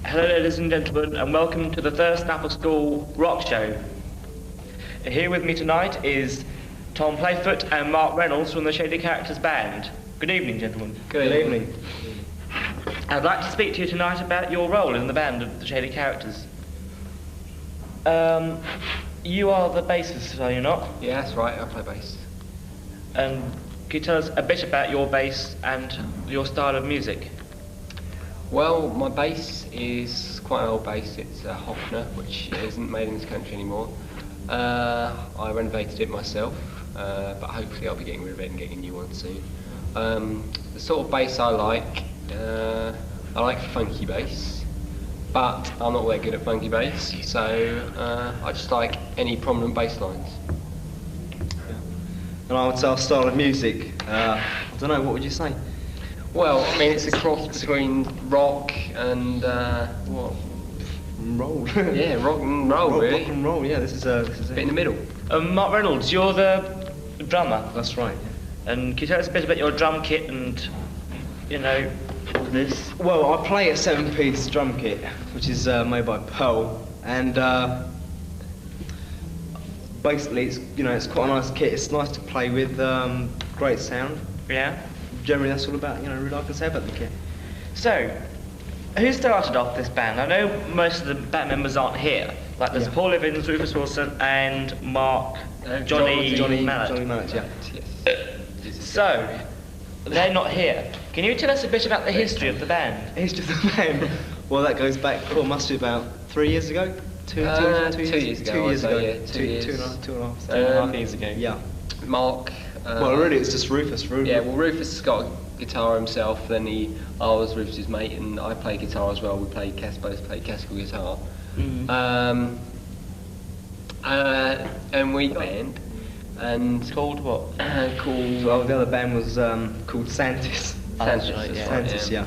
Hello ladies and gentlemen, and welcome to the Thurston Apple School Rock Show. Here with me tonight is Tom Playfoot and Mark Reynolds from the Shady Characters Band. Good evening, gentlemen. Good evening. I'd like to speak to you tonight about your role in the band of the Shady Characters. You are the bassist, are you not? Yeah, that's right, I play bass. And can you tell us a bit about your bass and your style of music? Well, my bass is quite an old bass. It's a Hofner, which isn't made in this country anymore. I renovated it myself, but hopefully I'll be getting rid of it and getting a new one soon. The sort of bass I like funky bass, but I'm not that good at funky bass, so I just like any prominent bass lines. And I would say our style of music, I don't know, what would you say? Well, I mean, it's a cross between rock and what? Roll. Yeah, rock and roll, really. Rock and roll, yeah, this is Bit in the middle. Mark Reynolds, you're the drummer. That's right. And can you tell us a bit about your drum kit and, you know, all this? Well, I play a 7-piece drum kit, which is made by Pearl, and basically it's quite a nice kit. It's nice to play with, great sound. Yeah. Generally, that's all about, really I can say about the kit. So, who started off this band? I know most of the band members aren't here. Like there's Paul Evans, Rufus Wilson, and Mark, Johnny Mallet. Johnny Mallet, yeah. So, they're not here. Can you tell us a bit about the history of the band? History of the band? Well, that goes back, must be about 3 years ago? Two years ago. 2 years ago. Yeah, 2 years. Two and a half years ago. Yeah. Mark. Well, really, it's just Rufus. Yeah, well, Rufus has got a guitar himself. Then I was Rufus's mate, and I play guitar as well. We both played classical guitar. Mm-hmm. And we band. And Called what? Called. Well, the other band was called Santis. Santis, yeah.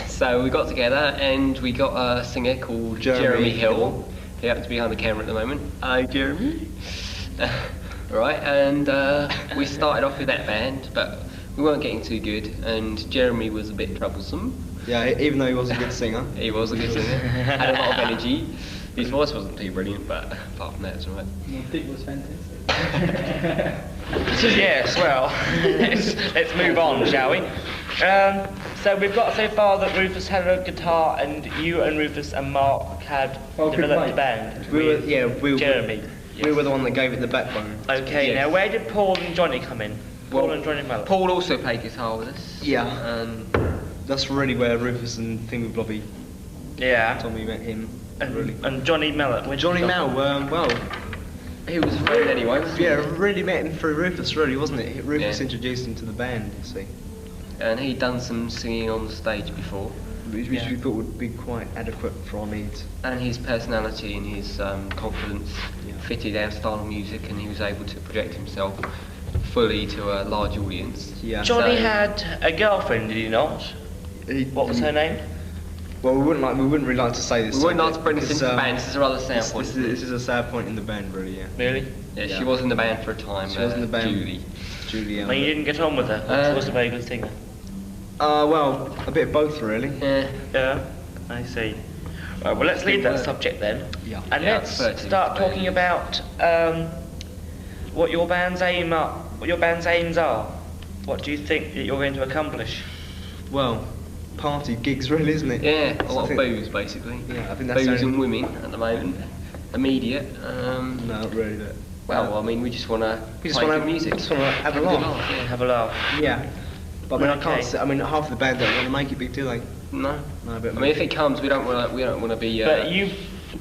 So we got together, and we got a singer called Jeremy Hill. He happens to be behind the camera at the moment. Hi, Jeremy. Right, and we started off with that band, but we weren't getting too good, and Jeremy was a bit troublesome. Yeah, even though he was a good singer. He was a good singer, had a lot of energy. His voice wasn't too brilliant, but apart from that, it's alright. Your dick was fantastic. Yes, well, let's move on, shall we? So we've got so far that Rufus had a guitar, and you and Rufus and Mark had developed a band. Jeremy. We were the one that gave it the backbone. Okay, now where did Paul and Johnny come in? Paul and Johnny Mallet. Paul also played guitar with us. Yeah. That's really where Rufus and Thingy Tommy met him. And Johnny Mallet. Johnny Mallet, well, he was a friend anyway. Yeah, really met him through Rufus, really, wasn't it? Rufus introduced him to the band, you see. And he'd done some singing on the stage before. Which we thought would be quite adequate for our needs. And his personality and his confidence fitted our style of music, and he was able to project himself fully to a large audience. Yeah. Johnny had a girlfriend, did he not? What was her name? Well, we wouldn't really like to say this. We wouldn't like to bring this into the band. This is a rather sad point. This is a sad point in the band, really. Yeah. Really? Yeah, she was in the band for a time. She was in the band. Julie. Well, you didn't get on with her. She wasn't a very good singer. Well, a bit of both, really. Yeah, I see. Right, well, let's leave that subject then. Yeah. And let's start talking about what your band's aims are. What do you think that you're going to accomplish? Well, party gigs, really, isn't it? Yeah, a lot of booze, basically. Yeah, I think that's booze and women at the moment. Immediate. No, not really. But, well, I mean, we just want to play music. Just want to have a laugh. Have a laugh. Yeah. But I mean, I can't say, half the band don't want to make it big, do they? No. But I mean, if it comes, we don't want to be. But you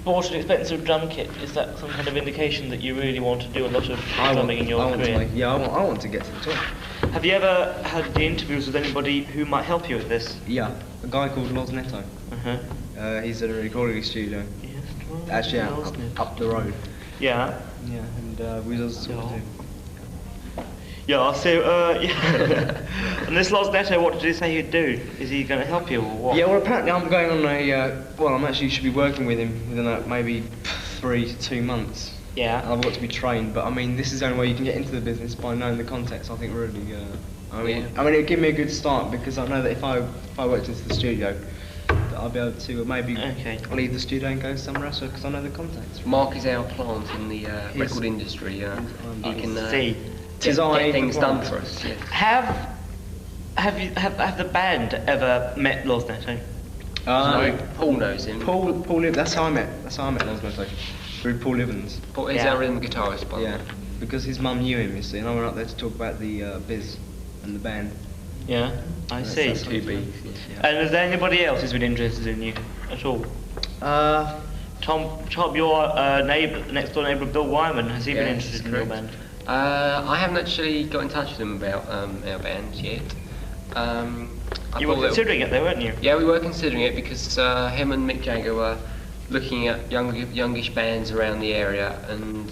bought an expensive drum kit. Is that some kind of indication that you really want to do a lot of drumming in your career? I want to get to the top. Have you ever had the interviews with anybody who might help you with this? Yeah, a guy called Los Netto. He's in a recording studio. Yes. Actually, up the road. Yeah. Yeah, and we just talked to him. Yeah, so, and this Los Netto, what did he say he'd do? Is he going to help you or what? Yeah, well, apparently I'm going on I'm actually should be working with him within maybe 3 to 2 months. Yeah. And I've got to be trained, but I mean, this is the only way you can get into the business, by knowing the context, I think, really. I mean, it'd give me a good start, because I know that if I worked into the studio, I'll be able to maybe leave the studio and go somewhere else because I know the contacts. Mark is our plant in the record industry. He can get things done for us. Yeah. Have the band ever met Lost Netto? No, Paul knows him. Paul, that's how I met Lost Netto. Through Paul Evans. Paul is our rhythm guitarist, by the way. Because his mum knew him, you see, and I went up there to talk about the biz and the band. Yeah, I see. That's two Bs. Yeah. And is there anybody else who's been interested in you at all? Tom, your next door neighbour, Bill Wyman, has he been interested in your band? I haven't actually got in touch with him about our band yet. You were considering it though, weren't you? Yeah, we were considering it because him and Mick Jagger were looking at youngish bands around the area and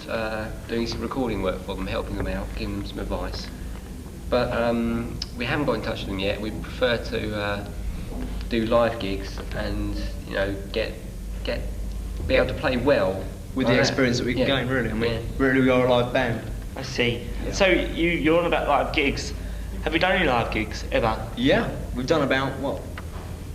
doing some recording work for them, helping them out, giving them some advice. But we haven't got in touch with them yet. We prefer to do live gigs and be able to play well with the experience that we can gain. Really, I mean, really, we are a live band. I see. Yeah. So you're on about live gigs. Have you done any live gigs ever? Yeah, we've done about what,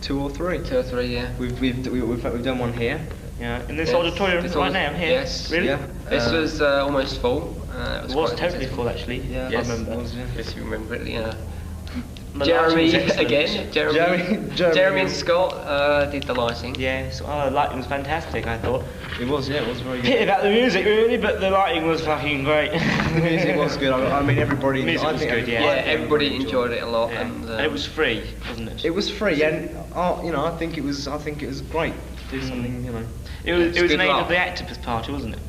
2 or 3. 2 or 3, yeah. We've done one here. Yeah, in this auditorium right now here. Yes. Really? Yeah. This was almost full. It was totally full actually. Yeah, yes. I remember. Yes, you remember it. Yeah. Jeremy again. Jeremy and Scott did the lighting. Yes, the lighting was fantastic. I thought. It was very good. Pity about the music really, but the lighting was fucking great. The music was good. I mean, everybody. Music was good. Everybody enjoyed it a lot, and it was free, wasn't it? It was free, and I think it was great to do something. It was an aid of the Activist Party, wasn't it?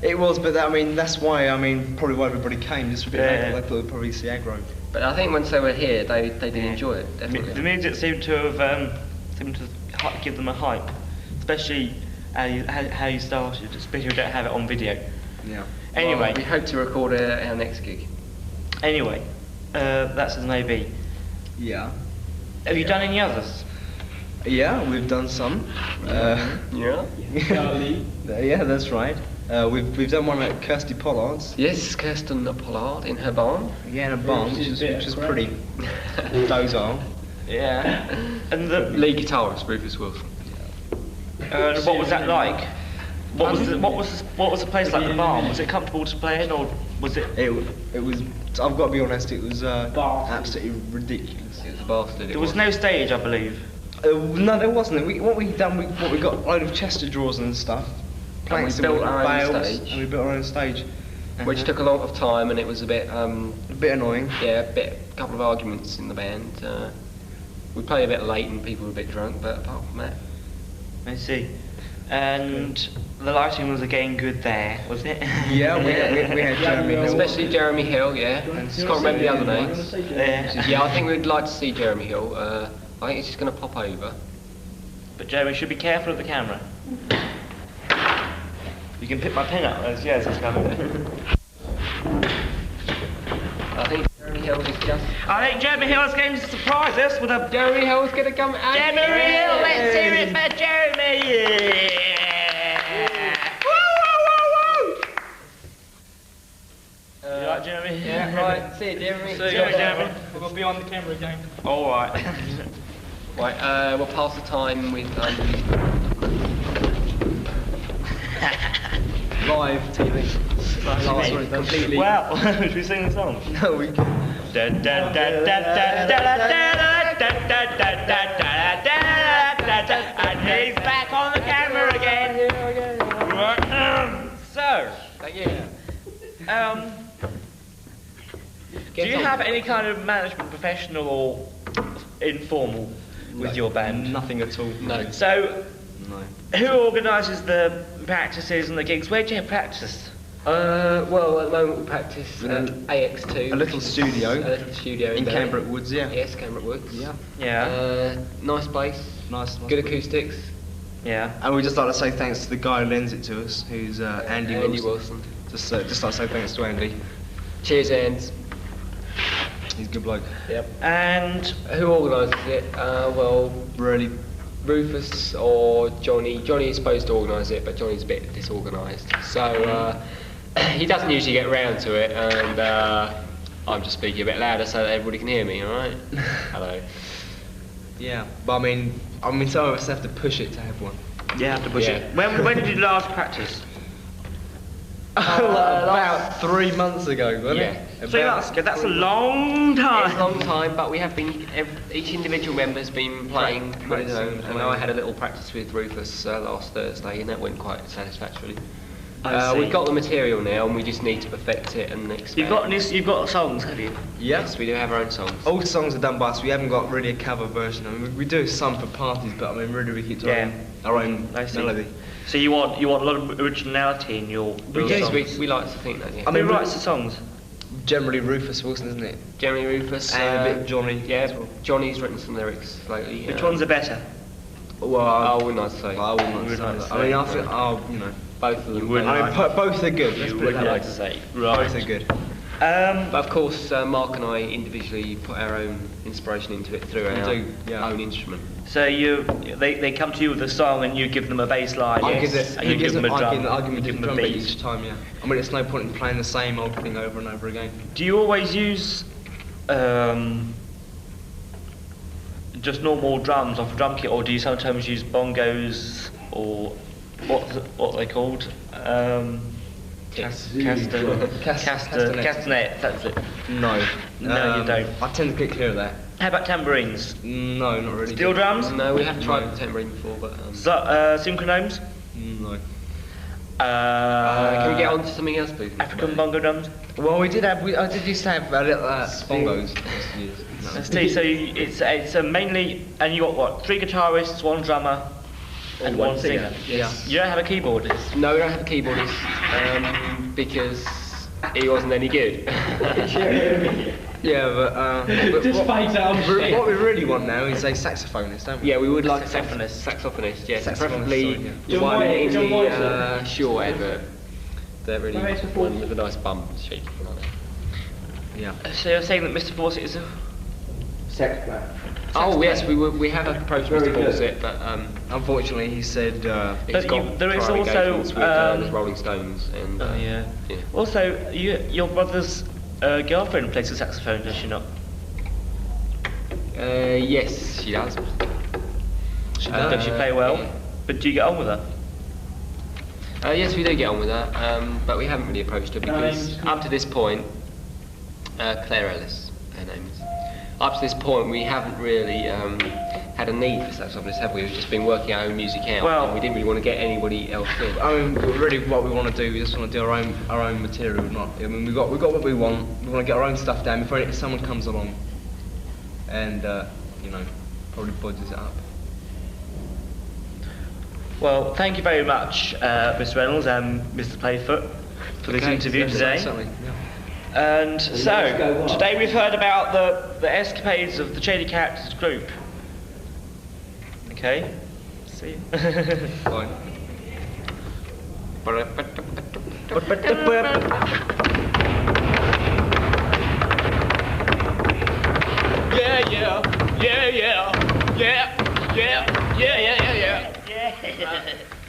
It was, but that's why probably why everybody came, just because they thought they'd probably see aggro. But I think once they were here, they did enjoy it. Definitely. The music seemed to have give them a hype, especially how you started, especially if you don't have it on video. Yeah. Anyway, well, we hope to record our next gig. Anyway, that's as may be. Yeah. Have you done any others? Yeah, we've done some. Yeah, that's right. We've done one at Kirsty Pollard's. Yes, Kirsten Pollard in her barn. Yeah, in a barn, which is pretty. Those are. Yeah. And the lead guitarist Rufus Wilson. What was that like? What was the place like? The barn? Was it comfortable to play in, or was it? It was. I've got to be honest. It was absolutely ridiculous. It was a bastard. There was no stage, I believe. No, there wasn't. We got a load of Chester drawers and stuff. Planks and we built our own stage. And we built our own stage. Which took a lot of time, and it was a bit annoying. Yeah, a couple of arguments in the band. We played a bit late and people were a bit drunk, but apart from that. I see. And the lighting was again good there, was it? Yeah, we had Jeremy Hill. Especially Jeremy Hill, yeah. I can't remember the other names. Yeah, I think we'd like to see Jeremy Hill. I think it's just going to pop over. But Jeremy should be careful of the camera. You can pick my pen up as it's coming. I think Jeremy Hill is just... I think Jeremy Hill is going to surprise us with a... Jeremy Hill's going to come out. Jeremy Hill, let's hear it for Jeremy! Yeah. Woo, woo, woo, woo! You like Jeremy? Yeah, right. See you, Jeremy. See you, Jeremy. We'll go behind the camera again. All right. Right, we'll pass the time with... Live TV. Completely. Wow, should we sing the song? No, we can. And he's back on the camera again. So, thank you. Do you have any kind of management, professional or informal, with your band? Nothing at all. No. So, who organises the practices and the gigs? Where do you practice? Well, at the moment we practice at AX2. A little studio. A little studio in Cambric Woods, yeah. Yes, Cambric Woods. Yeah. Yeah. Nice place. Nice. Good acoustics. Yeah. And we just like to say thanks to the guy who lends it to us, who's Andy Wilson. Just like to say thanks to Andy. Cheers, Ands. He's a good bloke. Yep. And who organises it? Well, really, Rufus or Johnny. Johnny is supposed to organise it, but Johnny's a bit disorganised. So he doesn't usually get round to it, and I'm just speaking a bit louder so that everybody can hear me, alright? Hello. Yeah, but I mean, some of us have to push it to have one. You have to push it. When did you last practice? About 3 months ago, wasn't it? 3 months ago. That's a long time. It's a long time, but we have been. Each individual member's been playing. Practicing. I know I had a little practice with Rufus last Thursday, and that went quite satisfactorily. We've got the material now, and we just need to perfect it and expand. You've got songs, have you? Yes, we do have our own songs. All the songs are done by us. We haven't got really a cover version. I mean, we do some for parties, but I mean, really, we keep our own melody. So you want a lot of originality in your songs? We like to think that. Yeah. I mean, who writes the songs? Generally Rufus Wilson, isn't it? Generally Rufus and a bit Johnny. Yeah, Johnny's written some lyrics lately. Which ones are better? Well, I wouldn't like to say. I wouldn't like to say. I mean, I think, both of them. Both are good. You wouldn't like to say. Right. Both are good. But of course, Mark and I individually put our own inspiration into it through our own instrument. So they come to you with a song and you give them a bass line. I give them a drum. I give them drum beat each time. Yeah. I mean, it's no point in playing the same old thing over and over again. Do you always use just normal drums off a drum kit, or do you sometimes use bongos or what are they called? Castanets, that's it. No, you don't. I tend to get clear of that. How about tambourines? No, not really. Steel drums? No, we have tried the tambourine before, but... synchronomes? No. Can we get on to something else, please? African bongo drums? Well, I did used to have a little bongos. So it's mainly, and you got what? 3 guitarists, 1 drummer, and 1 singer. Yes. You don't have a keyboardist? No, we don't have a keyboardist because he wasn't any good. Yeah, but what we really want now is a saxophonist, don't we? Yeah, we would like a saxophonist. Saxophonist, yes. Saxophonist, Preferably the one in the Shaw advert. They're really one with a nice bum shape. Yeah. So you're saying that Mr. Fawcett is a sex player? Oh yes, we have approached Mr. Fawcett, but unfortunately he said he's got there is prior also engagements with Rolling Stones and. Yeah. Also, your brother's girlfriend plays the saxophone, does she not? Yes, she does. Does she play well? Yeah. But do you get on with her? Yes, we do get on with her, but we haven't really approached her because up to this point, Claire Ellis, her name is. Up to this point, we haven't really had a need for saxophonists, have we? We've just been working our own music out, and we didn't really want to get anybody else in. I mean, really, what we want to do, we just want to do our own material. I mean, we've got what we want. We want to get our own stuff down before someone comes along, and probably bodges it up. Well, thank you very much, Mr. Reynolds and Mr. Playfoot, for this interview today. Certainly. Yeah. And so, today we've heard about the escapades of the Shady Characters group. Okay? See you. Fine.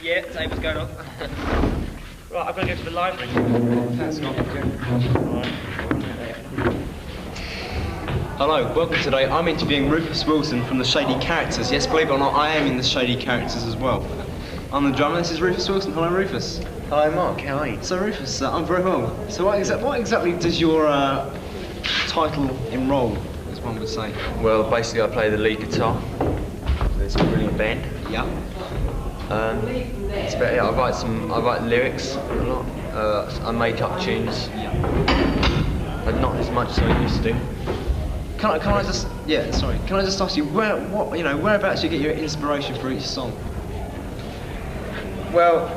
Yeah, same as going on. Right, I've got to go to the library. That's not good. Hello, welcome today. I'm interviewing Rufus Wilson from the Shady Characters. Yes, believe it or not, I am in the Shady Characters as well. I'm the drummer. This is Rufus Wilson. Hello, Rufus. Hello, Mark. How are you? So, Rufus, I'm very well. So, what exactly does your title enroll, as one would say? Well, basically, I play the lead guitar. It's a brilliant band. Yeah. It's better. I write lyrics a lot. I make up tunes. Yeah. But not as much as I used to. Can I just ask you whereabouts you get your inspiration for each song? Well,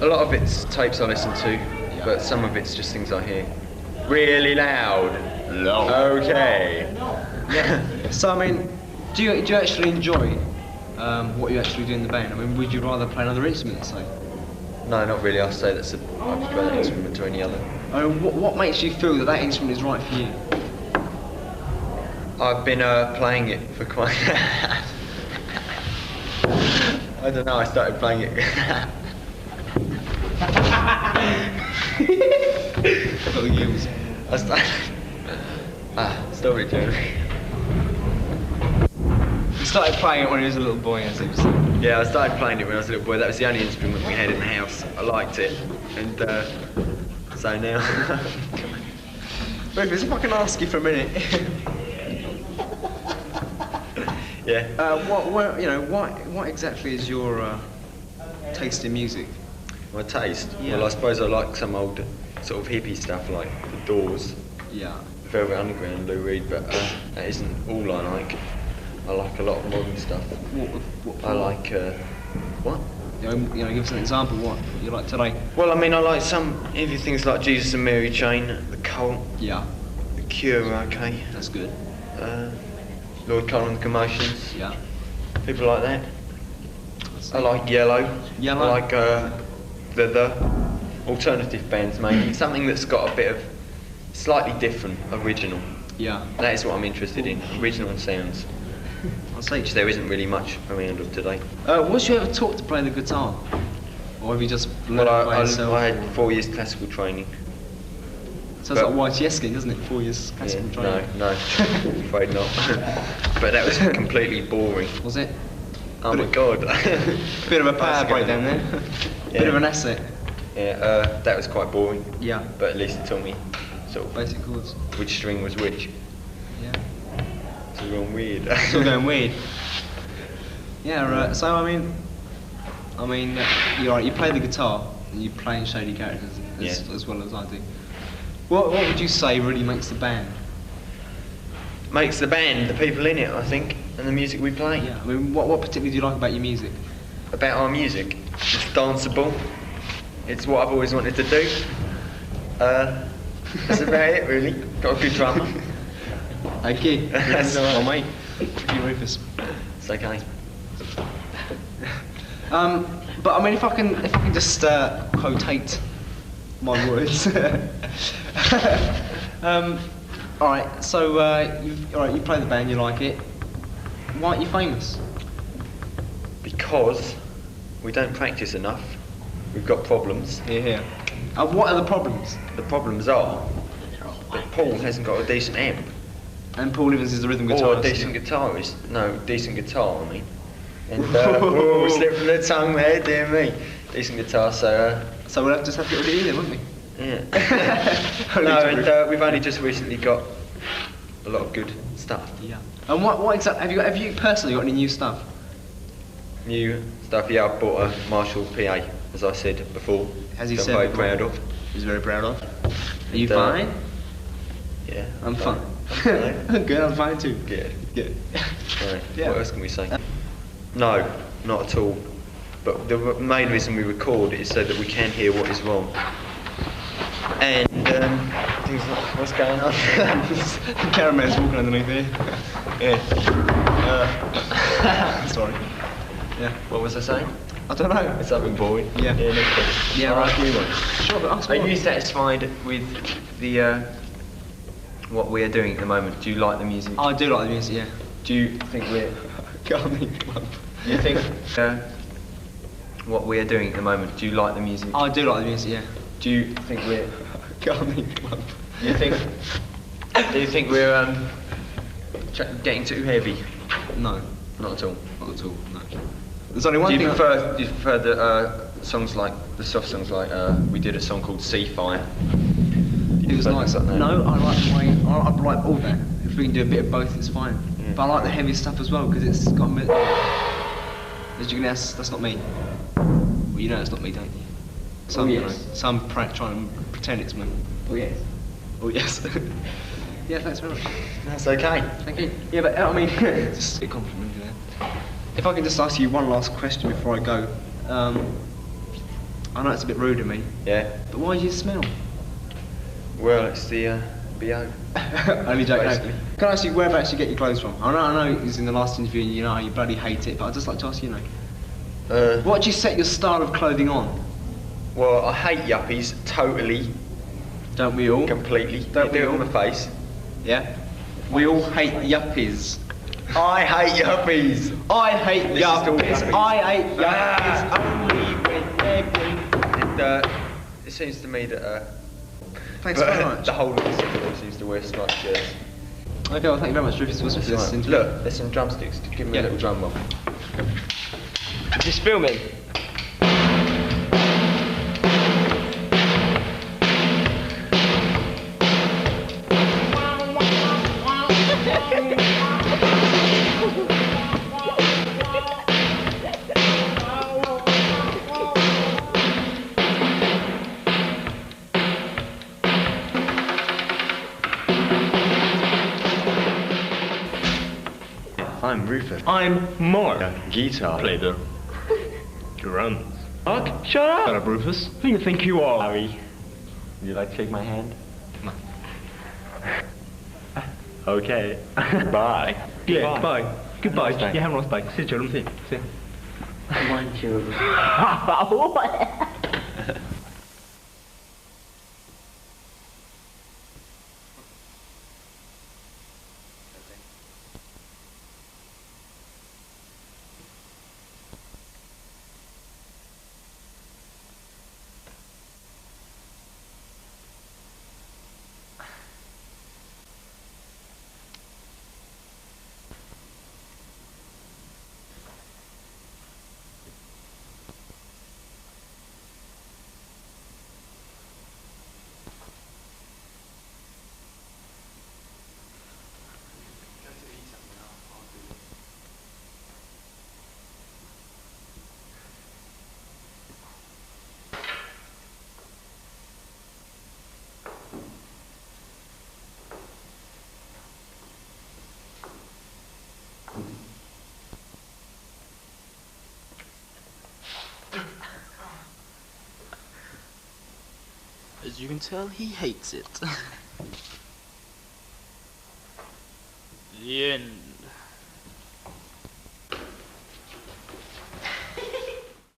a lot of it's tapes I listen to, but some of it's just things I hear. Really loud. Okay. Yeah. So I mean, do you actually enjoy what you actually do in the band? I mean, would you rather play another instrument, say? No, not really. I'd say I prefer that instrument to any other. What makes you feel that instrument is right for you? I've been playing it for quite... I don't know, I started playing it... I started... Stop it, Jeremy. started playing it when he was a little boy, as he was. Yeah, I started playing it when I was a little boy. That was the only instrument we had in the house. I liked it, and so now. Rufus, if I can ask you for a minute. Yeah. What exactly is your taste in music? My taste? Yeah. Well, I suppose I like some old sort of hippie stuff like The Doors, Yeah. Velvet Underground, Lou Reed, but that isn't all I like. I like a lot of modern stuff. What I like, what? Give us an example. What you like today? Well, I mean, I like some heavy things like Jesus and Mary Chain, The Cult, Yeah. The Cure, okay. That's good. Lord Cullen, The Commotions, Yeah. people like that. I like Yellow. Yellow. I like the alternative bands mainly. Something that's got a bit of slightly different, original. Yeah. That is what I'm interested in, original sounds. I'll say. Which there isn't really much around of today. Was you ever taught to play the guitar, or have you just learned Well, by yourself? I had 4 years classical training. Sounds but- like YTS skiing, doesn't it? 4 years classical Yeah, training. no, I'm afraid not. But that was completely boring. Was it? Oh my god. Bit of a power That's breakdown there. Yeah. Bit of an asset. Yeah, that was quite boring. Yeah. But at least it taught me sort of Basic chords. which string was which. Yeah. It's all gone weird. It's all going weird. Yeah. Right. So you're right. You play the guitar and you play in Shady characters as well as I do. What would you say really makes the band? Makes the band, the people in it, I think, and the music we play. Yeah. I mean, what particularly do you like about your music? About our music, it's danceable. It's what I've always wanted to do. That's about it, really. Got a good drummer. Thank you. That's all right. mate. Thank you, Rufus. It's okay. But I mean, if I can just quotate my words. All right. So you play the band, you like it. Why aren't you famous? Because we don't practice enough. We've got problems. Yeah. What are the problems? The problems are that Paul hasn't got a decent amp. And Paul Evans is the rhythm guitarist. Or a decent guitarist. No, decent guitar, I mean. And, oh, slip from the tongue there, dear me. Decent guitar, so... So we'll just have to get rid of you then, won't we? Yeah. No, and we've only just recently got a lot of good stuff. Yeah. And what exactly have you personally got any new stuff? New stuff, yeah, I bought a Marshall PA, as I said before. As he which said I'm very before. proud of. He's very proud of. Are you And, fine? Yeah. I'm fine. fine. Good, I'm fine too. Good. Good. Right. Yeah. What else can we say? No, not at all. But the main reason we record is so that we can hear what is wrong. And things like, what's going on? Caramel's walking underneath here. Yeah. Sorry. Yeah. What was I saying? I don't know. It's something boring. Yeah. Yeah, no problem. Yeah, I'll right. ask you one. Sure, but ask Are me you one. satisfied with the what we are doing at the moment? Do you like the music? I do like the music, yeah. Do you think we're? Gardening club. Do you think what we are doing at the moment? Do you like the music? I do like the music, yeah. Do you think we're? Gardening club. Do you think? Do you think we're getting too heavy? No, Not at all. not at all, no. There's only one Do you thing prefer the songs like the soft songs like we did a song called Sea Fire? It was nice. No, I like the way, I like all that. If we can do a bit of both, it's fine. Yeah. But I like the heavy stuff as well, because it's got as you can guess, that's not me. Well, you know it's not me, don't you? Some, yes. you know, some trying to pretend it's me. Oh yes. Oh yes. Yeah, thanks very much. That's okay. Thank you. Yeah, but I mean, just a compliment, you know. If I can just ask you one last question before I go. I know it's a bit rude of me, Yeah. but why do you smell? Well, it's the BO. Only joke. No. Basically. Can I ask you whereabouts you get your clothes from? I know it was in the last interview and you know how you bloody hate it, but I'd just like to ask you, what do you set your style of clothing on? Well, I hate yuppies totally, Don't we all? completely. Don't You do we it on all? my face. Yeah? We all hate yuppies. I hate yuppies. I hate This is still yuppies. yuppies. I hate yuppies Ah. only when they're And it seems to me that Thanks very but much. the whole of the city seems to wear striped shirts. Okay, well, thank you very much, Rufus, for this Right. interview. Look, there's some drumsticks. Give me a little drum roll. Just filming. I'm Rufus. I'm Mark. Guitar. Play the drums. Mark, shut up. Shut up, Rufus. Who do you think you are? Harry, would you like to shake my hand? No. Okay. Bye. Yeah, Bye. bye. Goodbye. Nice day. You have a nice day. See you, children. See you. See you. Come on, children. As you can tell, he hates it. The end.